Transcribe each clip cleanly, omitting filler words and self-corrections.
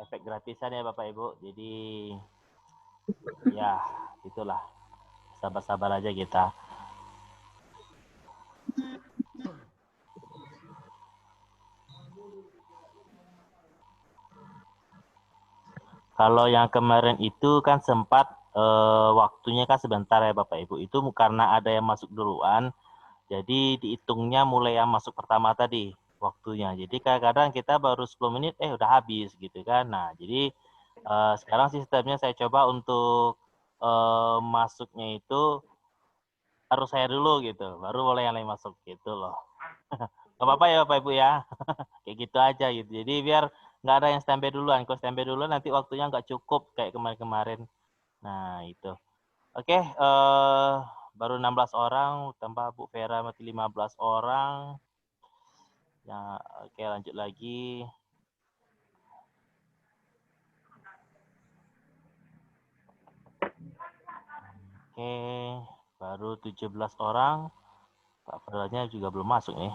Efek gratisan ya Bapak Ibu. Jadi ya itulah, sabar-sabar aja kita. Kalau yang kemarin itu kan sempat waktunya kan sebentar ya Bapak Ibu. Itu karena ada yang masuk duluan, jadi dihitungnya mulai yang masuk pertama tadi waktunya. Jadi kadang-kadang kita baru 10 menit udah habis gitu kan. Nah, jadi sekarang sistemnya saya coba untuk masuknya itu harus saya dulu gitu, baru boleh yang lain masuk gitu loh. Gak apa-apa ya Bapak Ibu ya, kayak gitu aja gitu. Jadi biar nggak ada yang standby duluan. Kalau standby duluan nanti waktunya nggak cukup kayak kemarin-kemarin. Nah itu. Oke, baru 16 orang, tambah Bu Vera masih 15 orang. Ya, oke lanjut lagi. Oke, baru 17 orang. Pak Veranya juga belum masuk nih.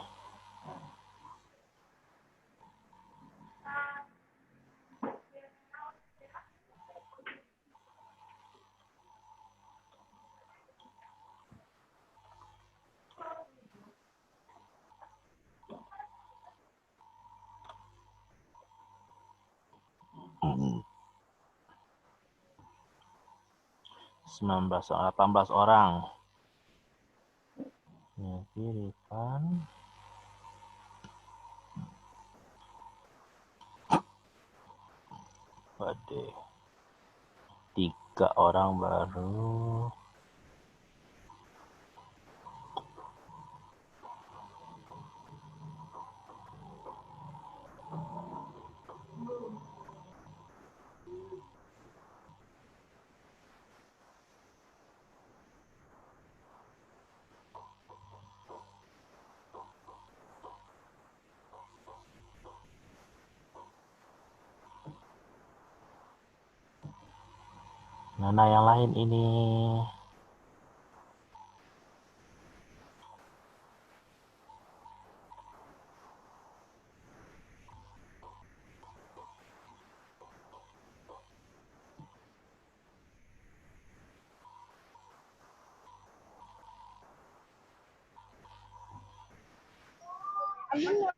Hmm. 19, 18 orang. Ya, Rifan. Waduh. 3 orang baru. Mana yang lain ini? Amin.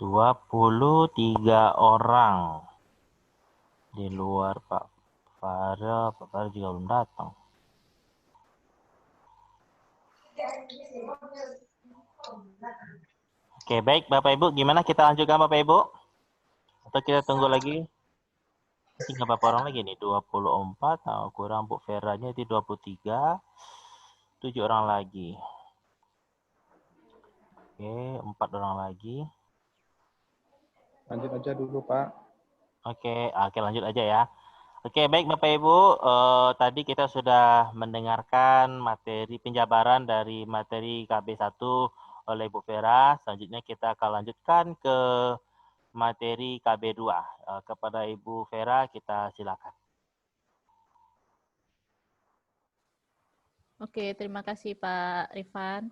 23 orang. Di luar Pak Farel juga belum datang. Oke, baik Bapak Ibu, gimana kita lanjutkan Bapak Ibu? Atau kita tunggu lagi? Tinggal berapa orang lagi nih? 24, nah, kurang Bu Veranya itu 23, 7 orang lagi. Oke, 4 orang lagi. Lanjut aja dulu, Pak. Oke, lanjut aja ya. Oke, baik Bapak Ibu, tadi kita sudah mendengarkan materi penjabaran dari materi KB1 oleh Bu Vera. Selanjutnya kita akan lanjutkan ke materi KB2. Kepada Ibu Vera, kita silakan. Oke, terima kasih Pak Rifan.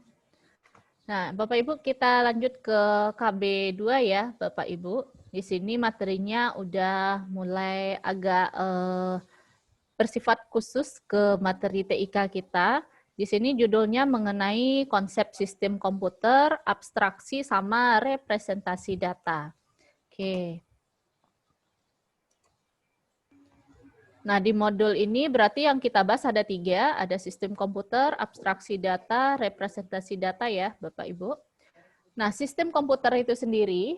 Nah, Bapak Ibu kita lanjut ke KB2 ya, Bapak Ibu. Di sini materinya udah mulai agak bersifat khusus ke materi TIK kita. Di sini judulnya mengenai konsep sistem komputer, abstraksi, sama representasi data. Oke. Nah, di modul ini berarti yang kita bahas ada 3, ada sistem komputer, abstraksi data, representasi data ya, Bapak Ibu. Nah, sistem komputer itu sendiri,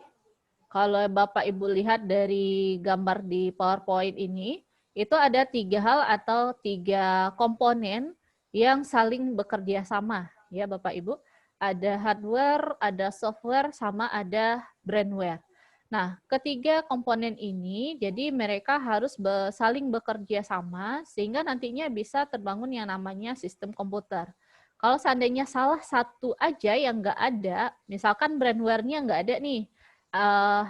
kalau Bapak Ibu lihat dari gambar di PowerPoint ini, itu ada 3 hal atau 3 komponen yang saling bekerja sama, ya Bapak Ibu. ada hardware, ada software, sama ada brandware. Nah, ketiga komponen ini, jadi mereka harus saling bekerja sama, sehingga nantinya bisa terbangun yang namanya sistem komputer. Kalau seandainya salah satu aja yang nggak ada, misalkan brandware-nya nggak ada nih,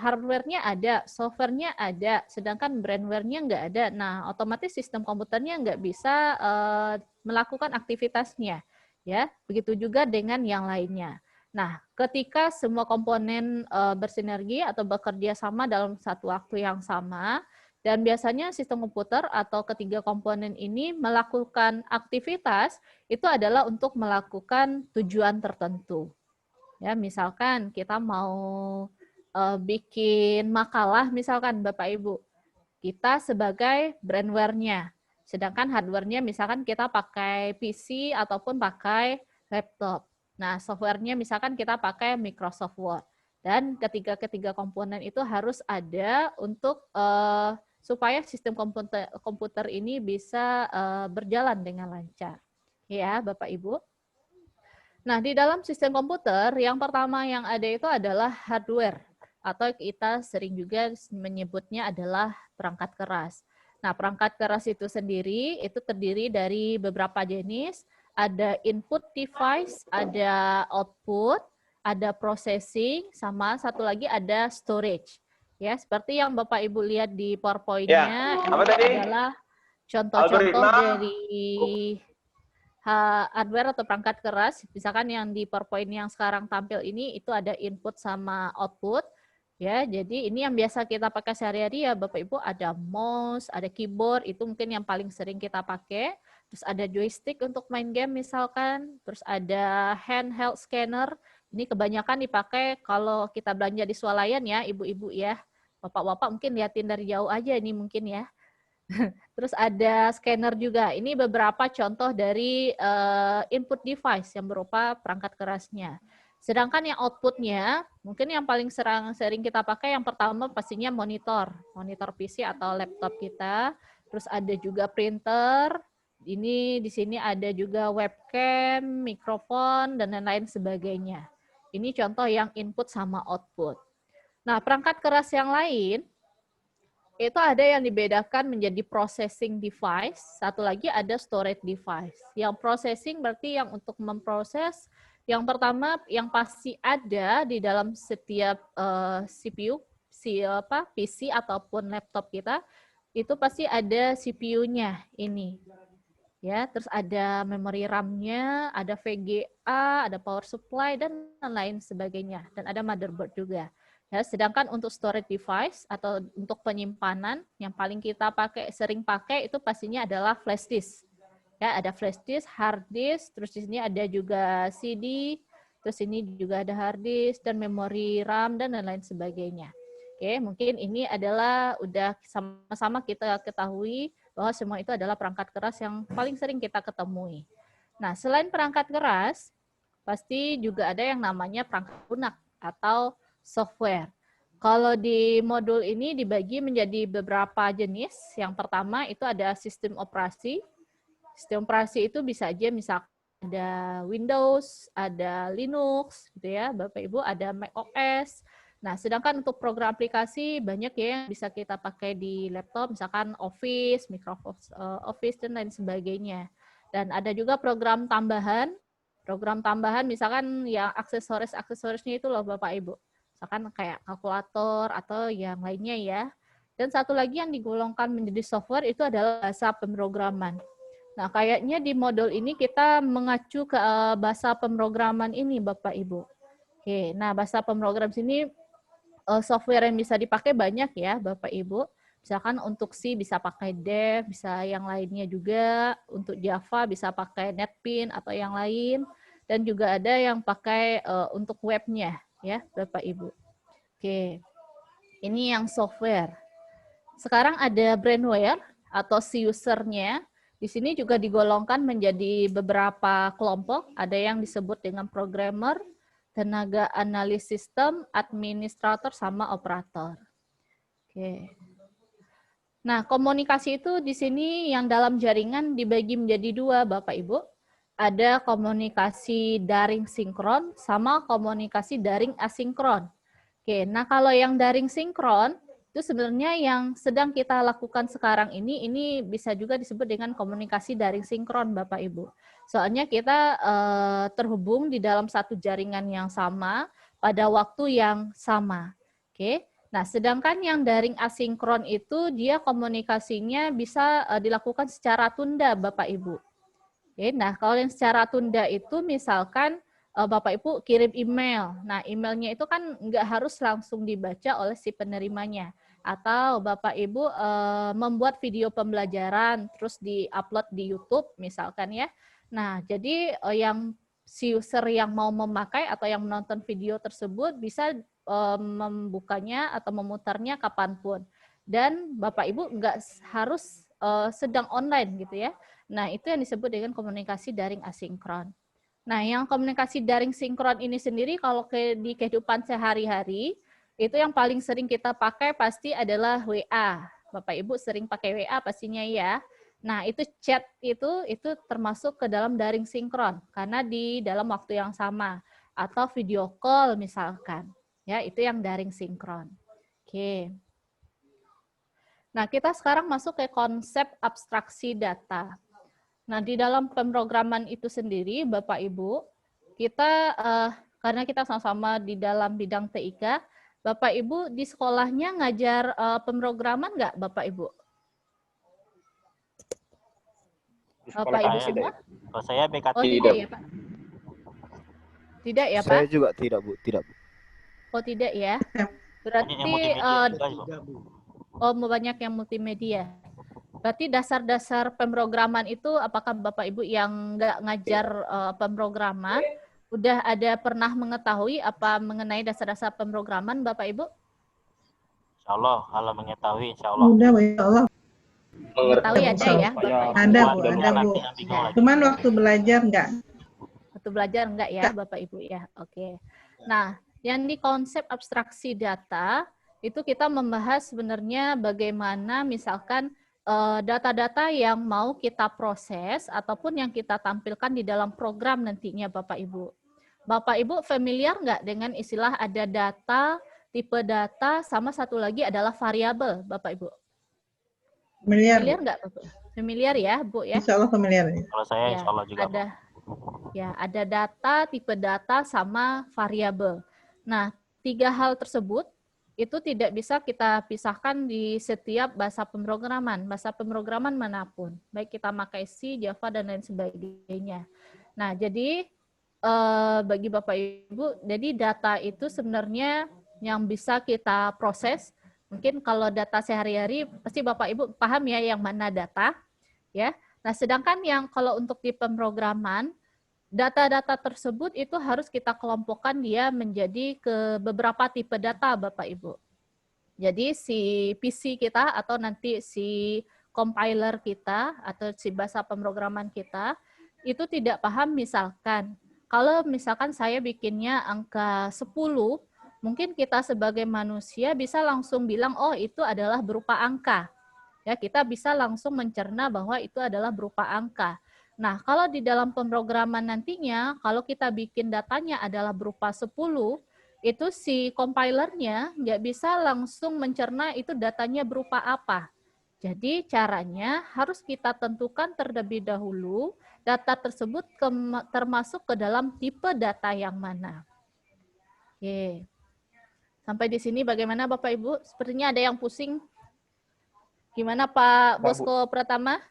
hardware-nya ada, software-nya ada, sedangkan brandware-nya nggak ada. Nah, otomatis sistem komputernya nggak bisa melakukan aktivitasnya, ya. Begitu juga dengan yang lainnya. Nah, ketika semua komponen bersinergi atau bekerja sama dalam satu waktu yang sama, dan biasanya sistem komputer atau ketiga komponen ini melakukan aktivitas itu adalah untuk melakukan tujuan tertentu. Ya, misalkan kita mau bikin makalah, misalkan Bapak Ibu, kita sebagai brandware-nya, sedangkan hardware-nya misalkan kita pakai PC ataupun pakai laptop. Nah, software-nya misalkan kita pakai Microsoft Word. Dan ketiga komponen itu harus ada untuk supaya sistem komputer ini bisa berjalan dengan lancar. Ya, Bapak Ibu. Nah, di dalam sistem komputer, yang pertama yang ada itu adalah hardware, atau kita sering juga menyebutnya adalah perangkat keras. Nah, perangkat keras itu sendiri, itu terdiri dari beberapa jenis, ada input device, ada output, ada processing, sama satu lagi ada storage. Ya, seperti yang Bapak Ibu lihat di PowerPoint-nya, apa itu tadi? adalah contoh-contoh dari hardware atau perangkat keras, misalkan yang di PowerPoint yang sekarang tampil ini, itu ada input sama output. Ya, jadi ini yang biasa kita pakai sehari-hari ya Bapak Ibu, ada mouse, ada keyboard, itu mungkin yang paling sering kita pakai. Terus ada joystick untuk main game misalkan, terus ada handheld scanner. Ini kebanyakan dipakai kalau kita belanja di swalayan ya, ibu-ibu ya. Bapak-bapak mungkin liatin dari jauh aja ini mungkin ya. Terus ada scanner juga. Ini beberapa contoh dari input device yang berupa perangkat kerasnya. Sedangkan yang outputnya, mungkin yang paling sering kita pakai yang pertama pastinya monitor PC atau laptop kita. Terus ada juga printer. Ini di sini ada juga webcam, mikrofon, dan lain-lain sebagainya. Ini contoh yang input sama output. Nah, perangkat keras yang lain itu ada yang dibedakan menjadi processing device, satu lagi ada storage device. Yang processing berarti yang untuk memproses, yang pertama yang pasti ada di dalam setiap CPU, PC ataupun laptop kita, itu pasti ada CPU-nya ini. Ya, terus ada memory RAM-nya, ada VGA, ada power supply, dan lain sebagainya. Dan ada motherboard juga. Ya, sedangkan untuk storage device atau untuk penyimpanan yang paling kita sering pakai itu pastinya adalah flash disk. Ya, ada flash disk, hard disk, terus di sini ada juga CD, terus ini juga ada hard disk dan memori RAM dan lain sebagainya. Oke, mungkin ini adalah udah sama-sama kita ketahui bahwa semua itu adalah perangkat keras yang paling sering kita ketemui. Nah, selain perangkat keras, pasti juga ada yang namanya perangkat lunak atau software. Kalau di modul ini dibagi menjadi beberapa jenis. Yang pertama itu ada sistem operasi. Sistem operasi itu bisa aja misalkan ada Windows, ada Linux, gitu ya, Bapak Ibu, ada Mac OS. Nah, sedangkan untuk program aplikasi banyak ya yang bisa kita pakai di laptop, misalkan Office, Microsoft Office, dan lain sebagainya. Dan ada juga program tambahan misalkan yang aksesorisnya itu loh Bapak Ibu. Misalkan kayak kalkulator atau yang lainnya ya. Dan satu lagi yang digolongkan menjadi software itu adalah bahasa pemrograman. Nah, kayaknya di modul ini kita mengacu ke bahasa pemrograman ini Bapak Ibu. Oke, nah bahasa pemrogram sini software yang bisa dipakai banyak ya Bapak Ibu. Misalkan untuk C bisa pakai Dev, bisa yang lainnya juga. Untuk Java bisa pakai NetBeans atau yang lain. Dan juga ada yang pakai untuk webnya ya Bapak Ibu. Oke, ini yang software. Sekarang ada brandware atau si usernya. Di sini juga digolongkan menjadi beberapa kelompok. Ada yang disebut dengan programmer, tenaga analis sistem, administrator, sama operator. Oke. Nah, komunikasi itu di sini yang dalam jaringan dibagi menjadi dua, Bapak Ibu. ada komunikasi daring sinkron sama komunikasi daring asinkron. Oke, nah kalau yang daring sinkron itu sebenarnya yang sedang kita lakukan sekarang ini bisa juga disebut dengan komunikasi daring sinkron, Bapak Ibu. Soalnya kita terhubung di dalam satu jaringan yang sama pada waktu yang sama. Oke. Nah, sedangkan yang daring asinkron itu dia komunikasinya bisa dilakukan secara tunda, Bapak Ibu. Oke, nah kalau yang secara tunda itu misalkan Bapak Ibu kirim email. Nah, emailnya itu kan nggak harus langsung dibaca oleh si penerimanya. Atau Bapak Ibu membuat video pembelajaran terus di-upload di YouTube misalkan ya. Nah, jadi yang si user yang mau memakai atau yang menonton video tersebut bisa membukanya atau memutarnya kapanpun. Dan Bapak Ibu nggak harus sedang online gitu ya. Nah, itu yang disebut dengan komunikasi daring asinkron. Nah, yang komunikasi daring sinkron ini sendiri kalau di kehidupan sehari-hari, itu yang paling sering kita pakai pasti adalah WA. Bapak Ibu sering pakai WA pastinya ya. Nah, itu chat itu termasuk ke dalam daring sinkron karena di dalam waktu yang sama atau video call misalkan. Ya, itu yang daring sinkron. Oke. Nah, kita sekarang masuk ke konsep abstraksi data. Nah, di dalam pemrograman itu sendiri, Bapak Ibu, kita karena kita sama-sama di dalam bidang TIK, Bapak Ibu di sekolahnya ngajar pemrograman nggak, Bapak Ibu? Di sekolah Bapak Ibu kami semua? Kalau saya BKT. Oh, tidak ya, Pak? Tidak ya, Pak? Saya juga tidak, Bu. Tidak, Bu. Oh, tidak ya. Berarti banyak yang multimedia. Berarti dasar-dasar pemrograman itu apakah Bapak Ibu yang nggak ngajar pemrograman udah ada pernah mengetahui apa mengenai dasar-dasar pemrograman Bapak Ibu? Insya Allah, kalau mengetahui insya Allah. Udah, ya Allah. Mengetahui ada ya Bapak Ibu? Ada, Bu, ada, Bu. Cuman waktu belajar enggak. Waktu belajar enggak ya Bapak Ibu ya? Oke. Nah, yang di konsep abstraksi data itu kita membahas sebenarnya bagaimana misalkan data-data yang mau kita proses ataupun yang kita tampilkan di dalam program nantinya Bapak Ibu. Bapak Ibu familiar nggak dengan istilah ada data, tipe data, sama satu lagi adalah variabel Bapak Ibu? Familiar nggak Bapak? Familiar ya Bu ya? Insya Allah familiar. Kalau saya insya Allah juga. Ada data, tipe data, sama variabel. Nah, 3 hal tersebut itu tidak bisa kita pisahkan di setiap bahasa pemrograman manapun, baik kita pakai C, Java, dan lain sebagainya. Nah, jadi bagi Bapak Ibu, jadi data itu sebenarnya yang bisa kita proses. Mungkin kalau data sehari-hari, pasti Bapak Ibu paham ya yang mana data, ya. Nah, sedangkan yang kalau untuk di pemrograman, data-data tersebut itu harus kita kelompokkan dia menjadi ke beberapa tipe data, Bapak Ibu. Jadi si PC kita atau nanti si compiler kita atau si bahasa pemrograman kita itu tidak paham misalkan. Kalau misalkan saya bikinnya angka 10, mungkin kita sebagai manusia bisa langsung bilang, oh itu adalah berupa angka. Ya, kita bisa langsung mencerna bahwa itu adalah berupa angka. Nah, kalau di dalam pemrograman nantinya, kalau kita bikin datanya adalah berupa 10, itu si compilernya nggak bisa langsung mencerna itu datanya berupa apa. Jadi caranya harus kita tentukan terlebih dahulu data tersebut termasuk ke dalam tipe data yang mana. Oke. Sampai di sini bagaimana Bapak Ibu? Sepertinya ada yang pusing. Gimana Pak Bosko Pratama?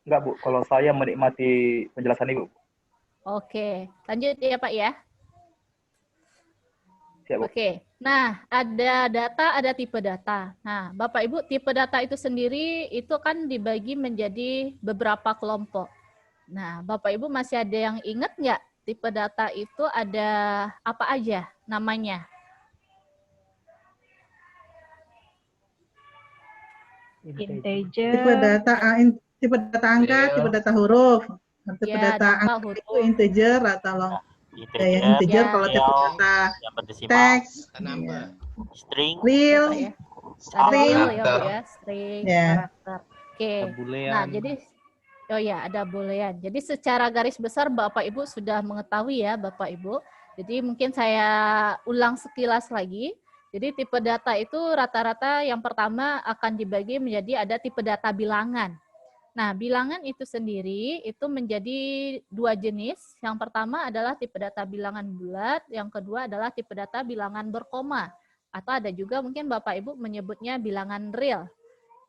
Enggak, Bu. Kalau saya menikmati penjelasan Ibu. Oke, lanjut ya Pak ya. Siap, Bu. Oke, nah ada data, ada tipe data. Nah, Bapak Ibu, tipe data itu sendiri itu kan dibagi menjadi beberapa kelompok. Nah, Bapak Ibu masih ada yang ingat nggak tipe data itu ada apa aja namanya? Integer. Tipe data angka, tipe data huruf. Tipe data angka itu integer atau long. Integer kalau tipe data teks, string, real, string, ya Bu ya, string, karakter. Oke. Nah, jadi Oh ya, ada boolean. Jadi secara garis besar Bapak Ibu sudah mengetahui ya Bapak Ibu. Jadi mungkin saya ulang sekilas lagi. Jadi tipe data itu rata-rata yang pertama akan dibagi menjadi ada tipe data bilangan. Nah, bilangan itu sendiri itu menjadi dua jenis. Yang pertama adalah tipe data bilangan bulat, yang kedua adalah tipe data bilangan berkoma. Atau ada juga mungkin Bapak Ibu menyebutnya bilangan real.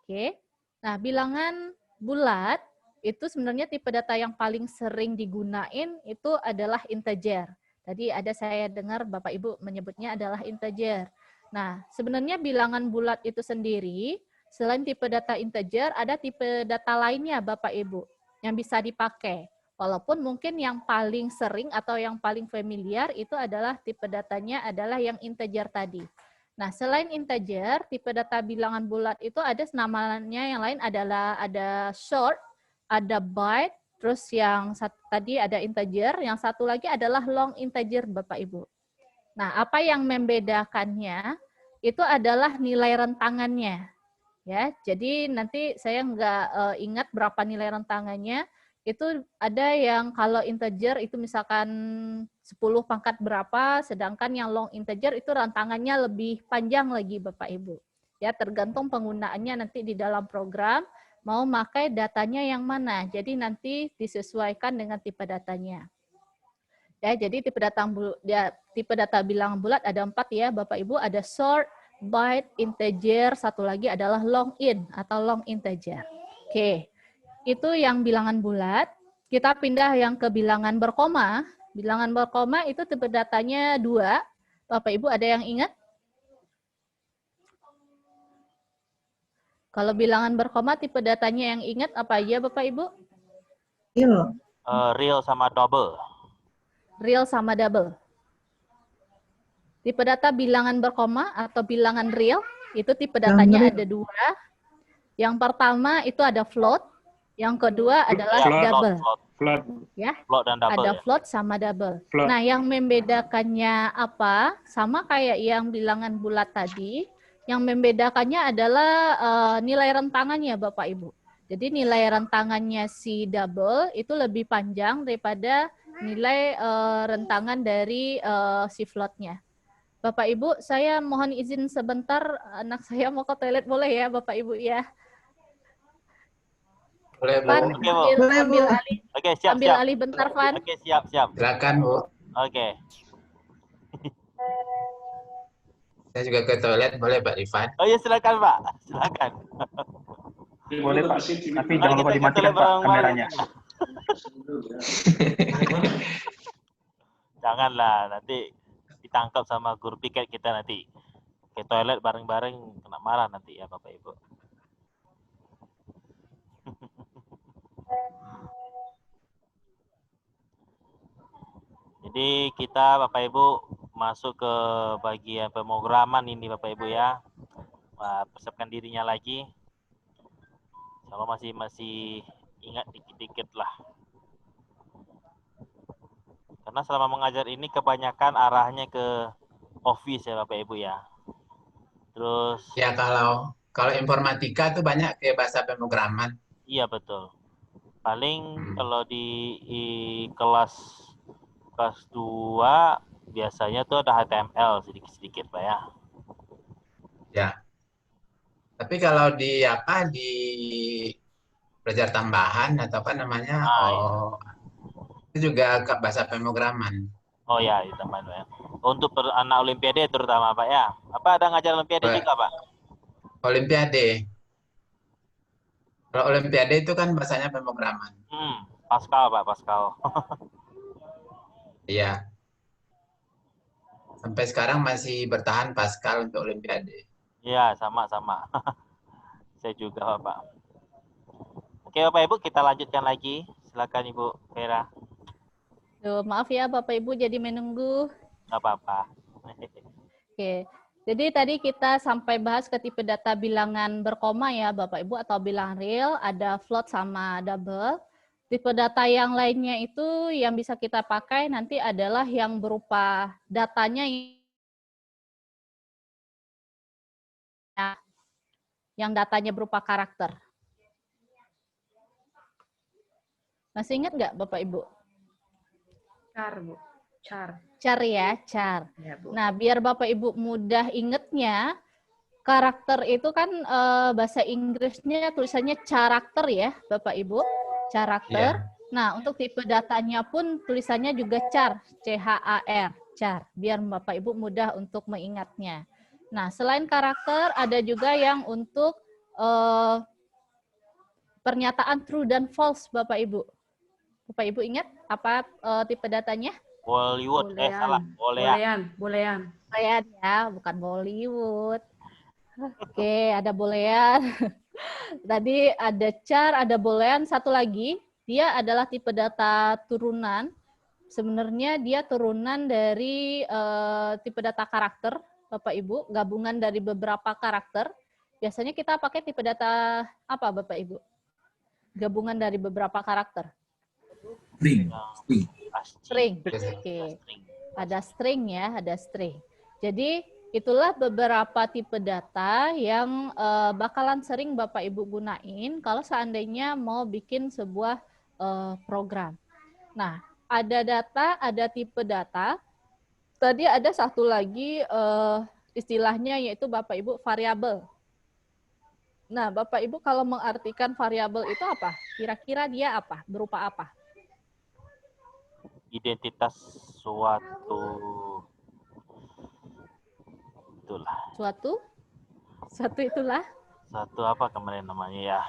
Oke. Nah, bilangan bulat itu sebenarnya tipe data yang paling sering digunain itu adalah integer. Tadi ada saya dengar Bapak Ibu menyebutnya adalah integer. Nah, sebenarnya bilangan bulat itu sendiri, selain tipe data integer, ada tipe data lainnya Bapak Ibu yang bisa dipakai. Walaupun mungkin yang paling sering atau yang paling familiar itu adalah tipe datanya adalah yang integer tadi. Nah, selain integer, tipe data bilangan bulat itu ada namanya yang lain adalah ada short, ada byte, terus yang tadi ada integer, yang satu lagi adalah long integer Bapak Ibu. Nah, apa yang membedakannya itu adalah nilai rentangannya. Ya, jadi nanti saya nggak ingat berapa nilai rentangannya. Itu ada yang kalau integer itu misalkan 10 pangkat berapa, sedangkan yang long integer itu rentangannya lebih panjang lagi Bapak Ibu. Ya, tergantung penggunaannya nanti di dalam program mau pakai datanya yang mana. Jadi nanti disesuaikan dengan tipe datanya. Ya, jadi tipe data bilangan bulat ada 4 ya Bapak Ibu, ada short, byte, integer, satu lagi adalah long in atau long integer. Oke, itu yang bilangan bulat. Kita pindah yang ke bilangan berkoma. Bilangan berkoma itu tipe datanya 2. Bapak Ibu ada yang ingat? Kalau bilangan berkoma tipe datanya yang ingat apa aja Bapak Ibu? Real. Real sama double. Real sama double. Tipe data bilangan berkoma atau bilangan real, itu tipe datanya ada 2. Yang pertama itu ada float, yang kedua adalah double. Float. Ya, Float dan double. ada Ya? float sama double. Float. Nah, yang membedakannya apa? Sama kayak yang bilangan bulat tadi, yang membedakannya adalah nilai rentangannya Bapak Ibu. Jadi nilai rentangannya si double itu lebih panjang daripada nilai rentangan dari si floatnya. Bapak Ibu, saya mohon izin sebentar, anak saya mau ke toilet, boleh ya Bapak Ibu ya? Boleh, Bu. Van, Oke, Bu. ambil alih. Oke, siap, Ambil siap. alih bentar, Van. Oke, siap, siap. Silakan, Bu. Oke. Saya juga ke toilet, boleh Pak Rifan? Oh iya, silakan, Pak. Silakan. Boleh Pak, tapi Mari jangan lupa kita ke dimatikan toilet Pak bareng-bareng. kameranya. Janganlah, nanti ditangkap sama guru piket kita nanti. Ke toilet bareng-bareng, kena marah nanti ya Bapak Ibu. Jadi kita Bapak Ibu masuk ke bagian pemrograman ini Bapak Ibu ya. Persiapkan dirinya lagi. Kalau masih ingat dikit-dikit lah. Karena selama mengajar ini kebanyakan arahnya ke office ya Bapak Ibu ya. Terus Ya, kalau informatika tuh banyak kayak bahasa pemrograman. iya betul. Paling kalau di kelas 2 biasanya tuh ada HTML sedikit-sedikit Pak ya. Ya. Tapi kalau di belajar tambahan atau apa namanya? Itu juga ke bahasa pemrograman. Oh ya, teman ya. Untuk anak olimpiade terutama Pak ya. Apa ada ngajar olimpiade juga Pak? Olimpiade. Kalau olimpiade itu kan bahasanya pemrograman. Pascal Pak, Pascal. Iya. Sampai sekarang masih bertahan Pascal untuk olimpiade. Iya, sama-sama. Saya juga Pak. Oke Bapak Ibu, kita lanjutkan lagi. Silakan Ibu Vera. Duh, maaf ya Bapak Ibu jadi menunggu. Nggak apa-apa. Oke. Jadi tadi kita sampai bahas ke tipe data bilangan berkoma ya Bapak Ibu atau bilangan real, ada float sama double. Tipe data yang lainnya itu yang bisa kita pakai nanti adalah yang berupa datanya yang datanya berupa karakter. Masih ingat nggak Bapak Ibu? Char, Bu. Char. Char ya, char. Ya, Bu. Nah, biar Bapak Ibu mudah ingetnya, karakter itu kan bahasa Inggrisnya tulisannya karakter ya, Bapak Ibu. Karakter. Iya. Nah, untuk tipe datanya pun tulisannya juga char, C-H-A-R, char. Biar Bapak Ibu mudah untuk mengingatnya. Nah, selain karakter, ada juga yang untuk pernyataan true dan false, Bapak Ibu. Bapak Ibu ingat apa tipe datanya? Bollywood, salah. Bolehan. Bolehan ya, bukan Bollywood. Oke, ada bolehan. Tadi ada char, ada bolehan. Satu lagi, dia adalah tipe data turunan. Sebenarnya dia turunan dari tipe data karakter, Bapak Ibu, gabungan dari beberapa karakter. Biasanya kita pakai tipe data apa, Bapak Ibu? Gabungan dari beberapa karakter. String. Oke. Ada string ya, ada string. Jadi itulah beberapa tipe data yang bakalan sering Bapak Ibu gunain kalau seandainya mau bikin sebuah program. Nah, ada data, ada tipe data. Tadi ada satu lagi istilahnya yaitu Bapak Ibu variabel. Nah, Bapak Ibu kalau mengartikan variabel itu apa? Kira-kira dia apa? Berupa apa? Identitas suatu itulah. Suatu itulah. Satu apa kemarin namanya ya?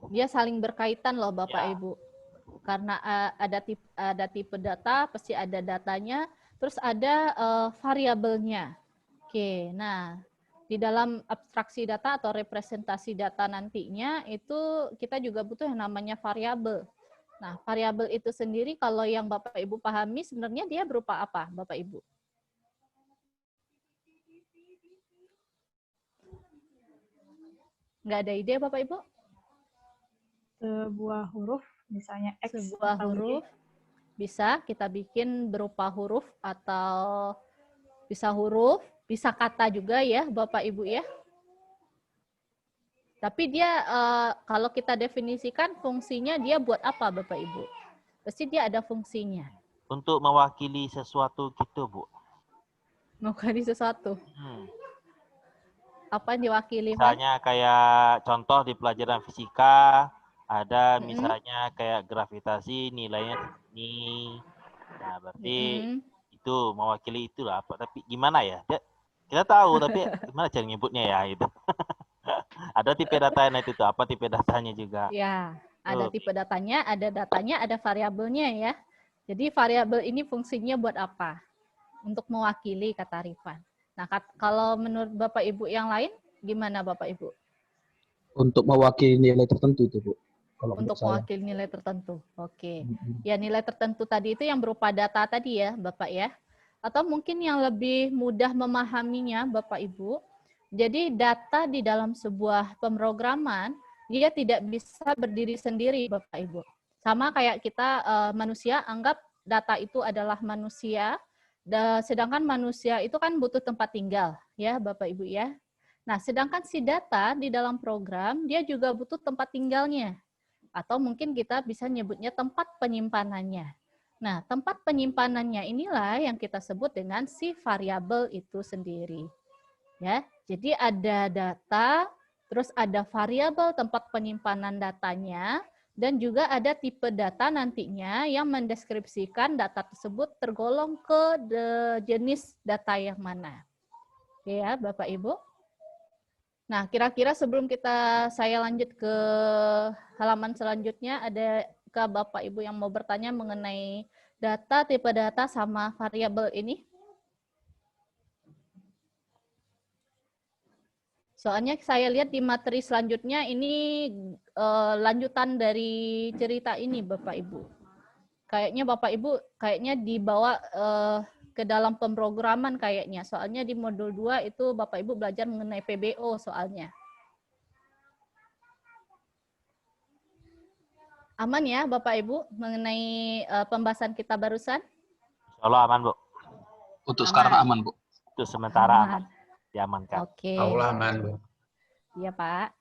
Dia saling berkaitan loh Bapak Ya. Ibu. Karena ada tipe data, pasti ada datanya, terus ada variabelnya. Oke, nah di dalam abstraksi data atau representasi data nantinya itu kita juga butuh yang namanya variabel. Nah, variabel itu sendiri kalau yang Bapak Ibu pahami sebenarnya dia berupa apa, Bapak Ibu? Nggak ada ide, Bapak Ibu? Sebuah huruf, misalnya X. Sebuah huruf bisa kita bikin berupa huruf atau bisa huruf, bisa kata juga ya, Bapak Ibu ya. Tapi dia kalau kita definisikan fungsinya dia buat apa Bapak Ibu? Pasti dia ada fungsinya. Untuk mewakili sesuatu gitu, Bu. Mewakili sesuatu. Apa yang diwakili, Pak? Misalnya kayak contoh di pelajaran fisika, ada misalnya kayak gravitasi nilainya ini. Nah, berarti itu mewakili itulah apa. Tapi gimana ya? Kita tahu, tapi gimana cara nyebutnya ya itu. Ada tipe datanya itu apa tipe datanya juga. Ya, ada tipe datanya, ada variabelnya ya. Jadi variabel ini fungsinya buat apa? Untuk mewakili kata Rifan. Nah, kalau menurut Bapak Ibu yang lain, gimana Bapak Ibu? Untuk mewakili nilai tertentu itu, Bu. Kalau untuk mewakili nilai tertentu. Oke. Ya, nilai tertentu tadi itu yang berupa data tadi ya, Bapak ya. Atau mungkin yang lebih mudah memahaminya, Bapak Ibu. Jadi data di dalam sebuah pemrograman, dia tidak bisa berdiri sendiri, Bapak Ibu. Sama kayak kita manusia, anggap data itu adalah manusia, sedangkan manusia itu kan butuh tempat tinggal, ya Bapak Ibu ya. Nah, sedangkan si data di dalam program, dia juga butuh tempat tinggalnya. Atau mungkin kita bisa nyebutnya tempat penyimpanannya. Nah, tempat penyimpanannya inilah yang kita sebut dengan si variabel itu sendiri. Ya, jadi ada data, terus ada variabel tempat penyimpanan datanya, dan juga ada tipe data nantinya yang mendeskripsikan data tersebut tergolong ke jenis data yang mana. Oke ya, Bapak Ibu. Nah, kira-kira sebelum saya lanjut ke halaman selanjutnya, ada ke Bapak Ibu yang mau bertanya mengenai data, tipe data, sama variabel ini? Soalnya saya lihat di materi selanjutnya ini lanjutan dari cerita ini Bapak Ibu. Kayaknya Bapak Ibu dibawa ke dalam pemrograman kayaknya. Soalnya di modul 2 itu Bapak Ibu belajar mengenai PBO soalnya. Aman ya Bapak Ibu mengenai pembahasan kita barusan? Insya aman, Bu. Untuk sekarang aman, Bu. Untuk sementara aman. Diamankan. Oke. Allah aman, Bu. Iya, Pak.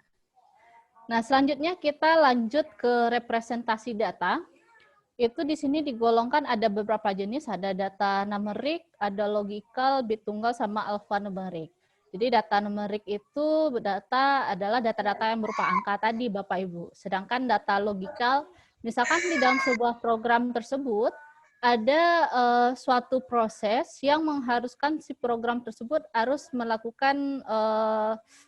Nah, selanjutnya kita lanjut ke representasi data. Itu di sini digolongkan ada beberapa jenis, ada data numerik, ada logical, bit tunggal, sama alphanumerik. Jadi data numerik itu adalah data-data yang berupa angka tadi, Bapak Ibu. Sedangkan data logical, misalkan di dalam sebuah program tersebut, ada suatu proses yang mengharuskan si program tersebut harus melakukan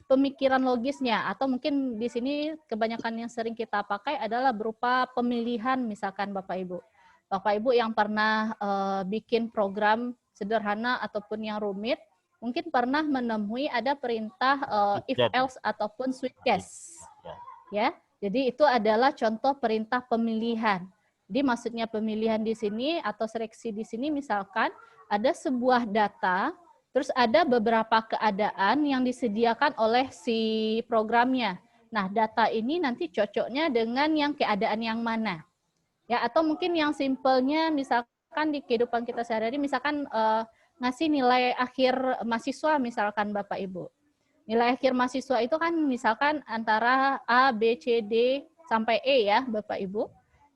pemikiran logisnya, atau mungkin di sini kebanyakan yang sering kita pakai adalah berupa pemilihan, misalkan Bapak Ibu. Bapak Ibu yang pernah bikin program sederhana ataupun yang rumit, mungkin pernah menemui ada perintah if else ataupun switch case. Ya, jadi itu adalah contoh perintah pemilihan. Jadi maksudnya pemilihan di sini atau seleksi di sini misalkan ada sebuah data, terus ada beberapa keadaan yang disediakan oleh si programnya. Nah, data ini nanti cocoknya dengan yang keadaan yang mana. Ya, atau mungkin yang simpelnya misalkan di kehidupan kita sehari-hari misalkan ngasih nilai akhir mahasiswa misalkan Bapak Ibu. Nilai akhir mahasiswa itu kan misalkan antara A, B, C, D sampai E ya Bapak Ibu.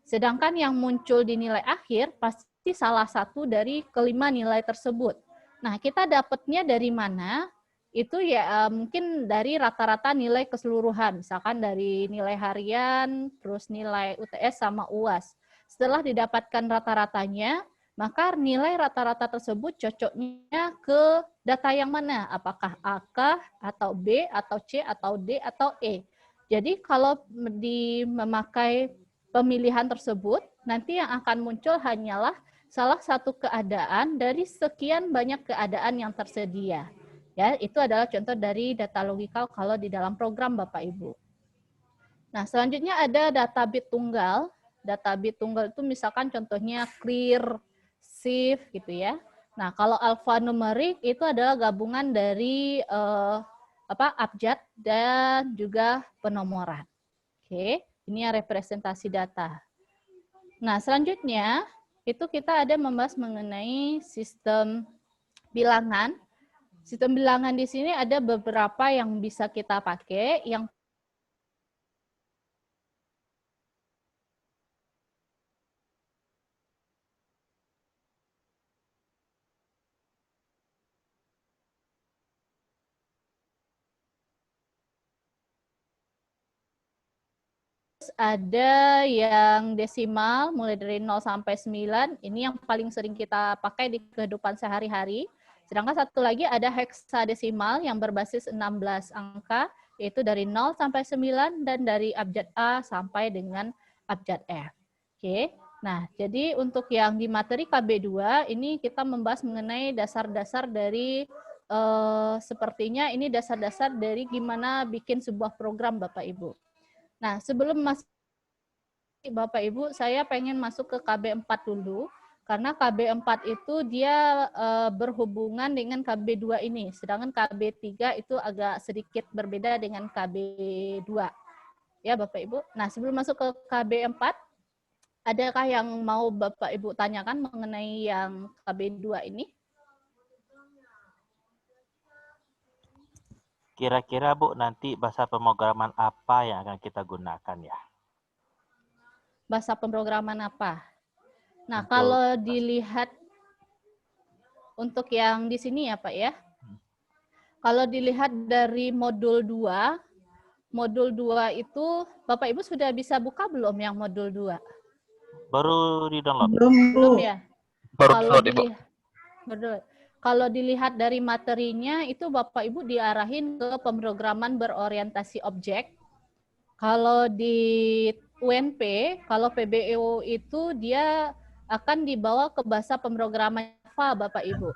Sedangkan yang muncul di nilai akhir pasti salah satu dari kelima nilai tersebut. Nah, kita dapatnya dari mana? Itu ya mungkin dari rata-rata nilai keseluruhan. Misalkan dari nilai harian, terus nilai UTS sama UAS. Setelah didapatkan rata-ratanya, maka nilai rata-rata tersebut cocoknya ke data yang mana? Apakah A kah, atau B, atau C, atau D, atau E. Jadi kalau memakai pemilihan tersebut, nanti yang akan muncul hanyalah salah satu keadaan dari sekian banyak keadaan yang tersedia. Ya, itu adalah contoh dari data logikal kalau di dalam program Bapak Ibu. Nah, selanjutnya ada data bit tunggal. Data bit tunggal itu misalkan contohnya clear, shift gitu ya. Nah, kalau alphanumerik itu adalah gabungan dari abjad dan juga penomoran. Oke. Ini yang representasi data. Nah, selanjutnya itu kita ada membahas mengenai sistem bilangan. Sistem bilangan di sini ada beberapa yang bisa kita pakai. Yang ada yang desimal, mulai dari 0 sampai 9. Ini yang paling sering kita pakai di kehidupan sehari-hari. Sedangkan satu lagi ada heksadesimal yang berbasis 16 angka, yaitu dari 0 sampai 9 dan dari abjad A sampai dengan abjad F. Oke. Nah, jadi untuk yang di materi KB2, ini kita membahas mengenai dasar-dasar dari, sepertinya ini dasar-dasar dari gimana bikin sebuah program Bapak Ibu. Nah, sebelum masuk Bapak Ibu, saya pengen masuk ke KB4 dulu, karena KB4 itu dia berhubungan dengan KB2 ini, sedangkan KB3 itu agak sedikit berbeda dengan KB2. Ya Bapak Ibu. Nah, sebelum masuk ke KB4, adakah yang mau Bapak Ibu tanyakan mengenai yang KB2 ini? Kira-kira Bu, nanti bahasa pemrograman apa yang akan kita gunakan ya? Bahasa pemrograman apa? Nah, kalau dilihat untuk yang di sini ya Pak ya, kalau dilihat dari modul 2 itu Bapak Ibu sudah bisa buka belum yang modul 2? Baru di-download? Belum ya? Baru Kalau download, Ibu. Kalau dilihat dari materinya, itu Bapak Ibu diarahin ke pemrograman berorientasi objek. Kalau di UNP, kalau PBEO itu dia akan dibawa ke bahasa pemrograman Java, Bapak Ibu.